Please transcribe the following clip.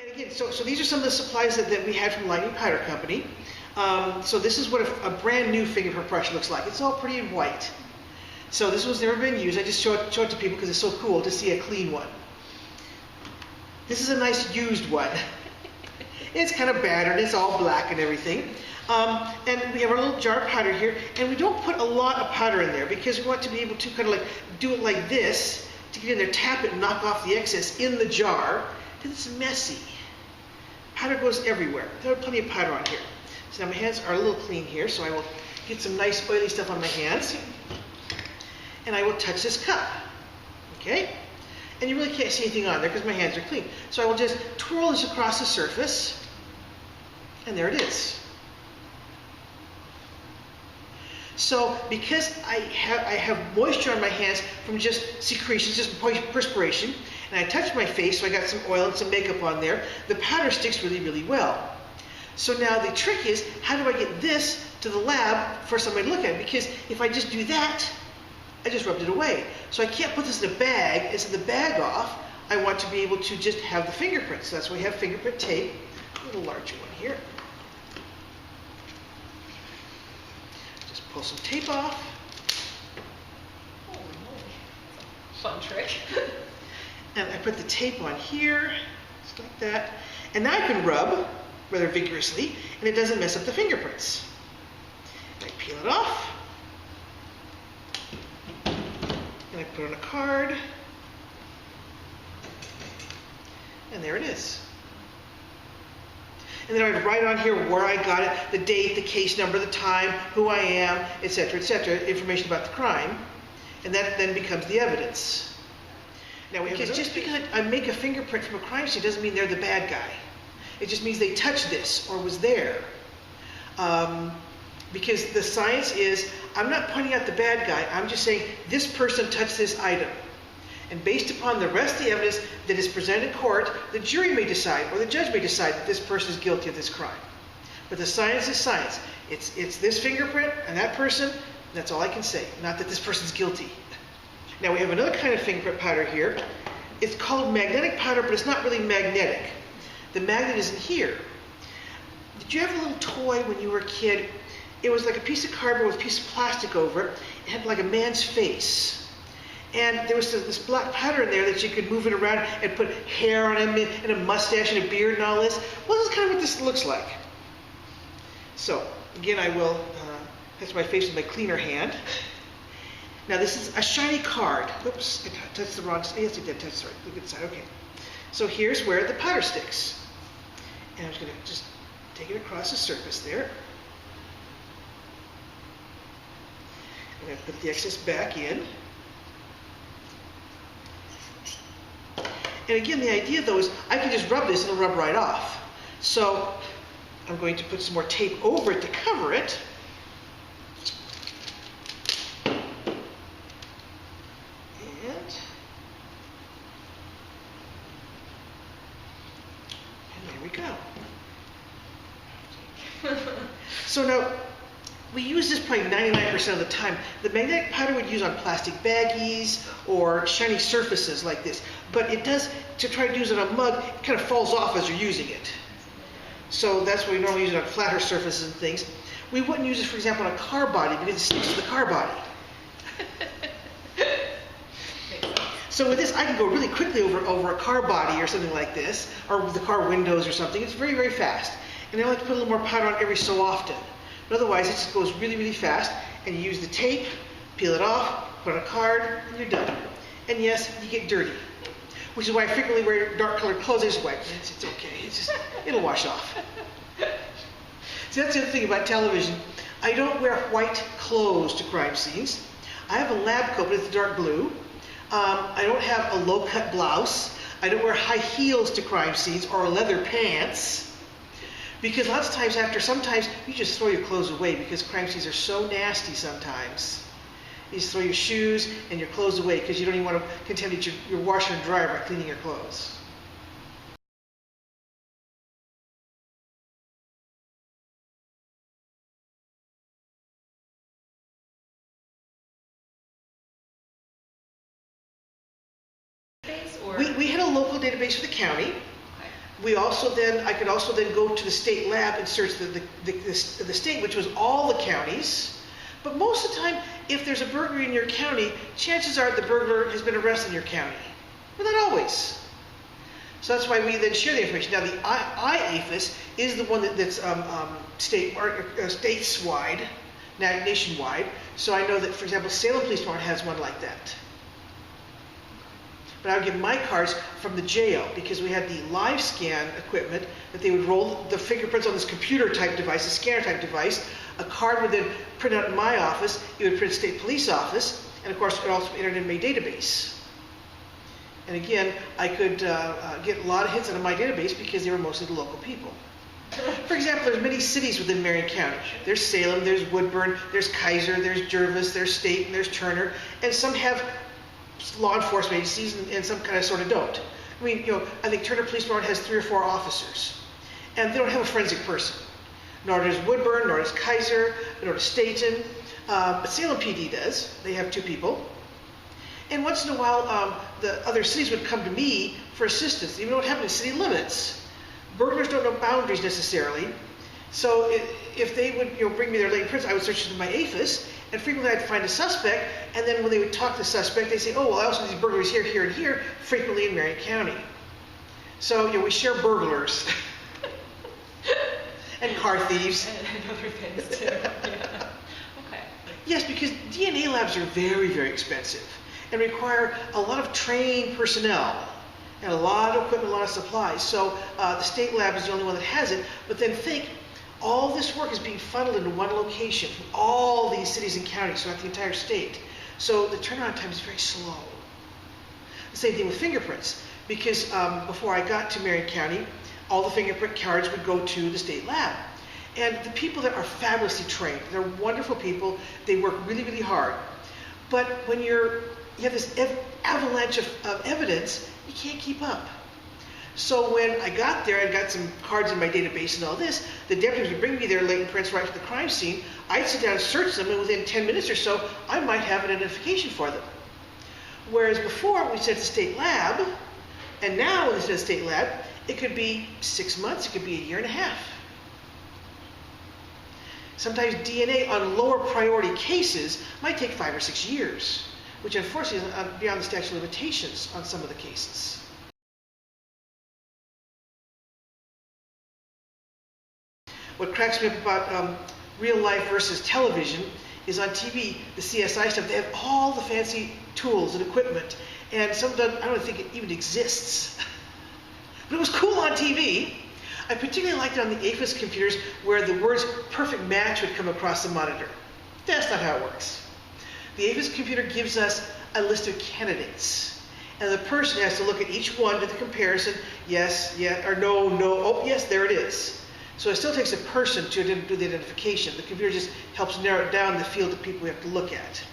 And again, so these are some of the supplies that we had from Lightning Powder Company. So this is what a brand new fingerprint brush looks like. It's all pretty and white. So this one's never been used. I just show it to people because it's so cool to see a clean one. This is a nice used one. It's kind of battered. It's all black and everything. And we have our little jar of powder here. And we don't put a lot of powder in there because we want to be able to kind of like do it like this to get in there, tap it, and knock off the excess in the jar. Because it's messy. Powder goes everywhere. There are plenty of powder on here. So now my hands are a little clean here, so I will get some nice oily stuff on my hands. And I will touch this cup. Okay? And you really can't see anything on there because my hands are clean. So I will just twirl this across the surface. And there it is. So because I have moisture on my hands from just secretions, just perspiration, and I touched my face, so I got some oil and some makeup on there, the powder sticks really, really well. So now the trick is, how do I get this to the lab for somebody to look at? Because if I just do that, I just rubbed it away. So I can't put this in a bag and send the bag off. I want to be able to just have the fingerprints. So that's why we have fingerprint tape. A little larger one here. Just pull some tape off. Holy moly. Fun trick. And I put the tape on here, just like that. And now I can rub rather vigorously, and it doesn't mess up the fingerprints. And I peel it off. And I put on a card. And there it is. And then I would write on here where I got it, the date, the case number, the time, who I am, etc., information about the crime. And that then becomes the evidence. Now, just because I make a fingerprint from a crime scene doesn't mean they're the bad guy. It just means they touched this or was there. Because the science is, I'm not pointing out the bad guy, I'm just saying this person touched this item. And based upon the rest of the evidence that is presented in court, the jury may decide, or the judge may decide that this person is guilty of this crime. But the science is science. It's this fingerprint and that person, and that's all I can say, not that this person's guilty. Now we have another kind of fingerprint powder here. It's called magnetic powder, but it's not really magnetic. The magnet isn't here. Did you have a little toy when you were a kid? It was like a piece of cardboard with a piece of plastic over it. It had like a man's face. And there was this black powder in there that you could move it around and put hair on him and a mustache and a beard and all this. Well, this is kind of what this looks like. So, again, I will touch my face with my cleaner hand. Now this is a shiny card. Oops, I touched the wrong side. Yes, I did touch the right. The good side. Okay. So here's where the powder sticks. And I'm just going to just take it across the surface there. I'm going to put the excess back in. And again, the idea though is I can just rub this and it'll rub right off. So I'm going to put some more tape over it to cover it. So now, we use this probably 99% of the time. The magnetic powder we'd use on plastic baggies or shiny surfaces like this. But it does, to try to use it on a mug, it kind of falls off as you're using it. So that's why we normally use it on flatter surfaces and things. We wouldn't use it, for example, on a car body because it sticks to the car body. So with this, I can go really quickly over a car body or something like this, or the car windows or something. It's very, very fast. And I like to put a little more powder on every so often. But otherwise, it just goes really, really fast. And you use the tape, peel it off, put on a card, and you're done. And yes, you get dirty. Which is why I frequently wear dark colored clothes. I just wipe it. It's okay. It'll wash off. See, that's the other thing about television. I don't wear white clothes to crime scenes. I have a lab coat, but it's dark blue. I don't have a low-cut blouse. I don't wear high heels to crime scenes or leather pants. Because lots of times sometimes you just throw your clothes away because crime scenes are so nasty sometimes. You just throw your shoes and your clothes away because you don't even want to contaminate your washer and dryer by cleaning your clothes. We had a local database for the county. I could also then go to the state lab and search the state, which was all the counties. But most of the time, if there's a burglary in your county, chances are the burglar has been arrested in your county. But not always. So that's why we then share the information. Now, the IAFIS is the one that's stateswide, nationwide. So I know that, for example, Salem Police Department has one like that. But I would get my cards from the jail because we had the live scan equipment that they would roll the fingerprints on this computer type device, a scanner type device. A card would then print out in my office, it would print state police office, and of course it also entered in my database. And again, I could get a lot of hits out of my database because they were mostly the local people. For example, there's many cities within Marion County. There's Salem, there's Woodburn, there's Kaiser, there's Gervais, there's State, and there's Turner, and some have law enforcement agencies and some kind of sort of don't. I mean, I think Turner Police Department has 3 or 4 officers, and they don't have a forensic person. Nor does Woodburn, nor does Kaiser, nor does Staten, but Salem PD does. They have 2 people. And once in a while, the other cities would come to me for assistance, even though it happened in city limits. Burglars don't know boundaries necessarily, so if they would bring me their latent prints, I would search into my AFIS, and frequently I'd find a suspect, and then when they would talk to the suspect, they'd say, oh, well, I also have these burglaries here, here, and here, frequently in Marion County. So, we share burglars. And car thieves. And other things too. Yeah. Okay. Yes, because DNA labs are very, very expensive and require a lot of trained personnel and a lot of equipment, a lot of supplies. So the state lab is the only one that has it. But then think, all this work is being funneled into one location from all these cities and counties, throughout the entire state. So the turnaround time is very slow. The same thing with fingerprints, because before I got to Marion County, all the fingerprint cards would go to the state lab. And the people there are fabulously trained. They're wonderful people. They work really, really hard. But when you have this avalanche of evidence, you can't keep up. So when I got there, I got some cards in my database and all this, the deputies would bring me their latent prints right to the crime scene. I'd sit down and search them, and within 10 minutes or so, I might have an identification for them. Whereas before, we sent to the state lab, and now when we send to the state lab, it could be 6 months, it could be a year and a half. Sometimes DNA on lower priority cases might take 5 or 6 years, which unfortunately is beyond the statute of limitations on some of the cases. What cracks me up about real life versus television is on TV, the CSI stuff, they have all the fancy tools and equipment, and some of them, I don't think it even exists. But it was cool on TV. I particularly liked it on the AFIS computers where the words perfect match would come across the monitor. That's not how it works. The AFIS computer gives us a list of candidates, and the person has to look at each one, do the comparison, yes, yeah, or no, no, oh, yes, there it is. So it still takes a person to do the identification. The computer just helps narrow it down the field of people we have to look at.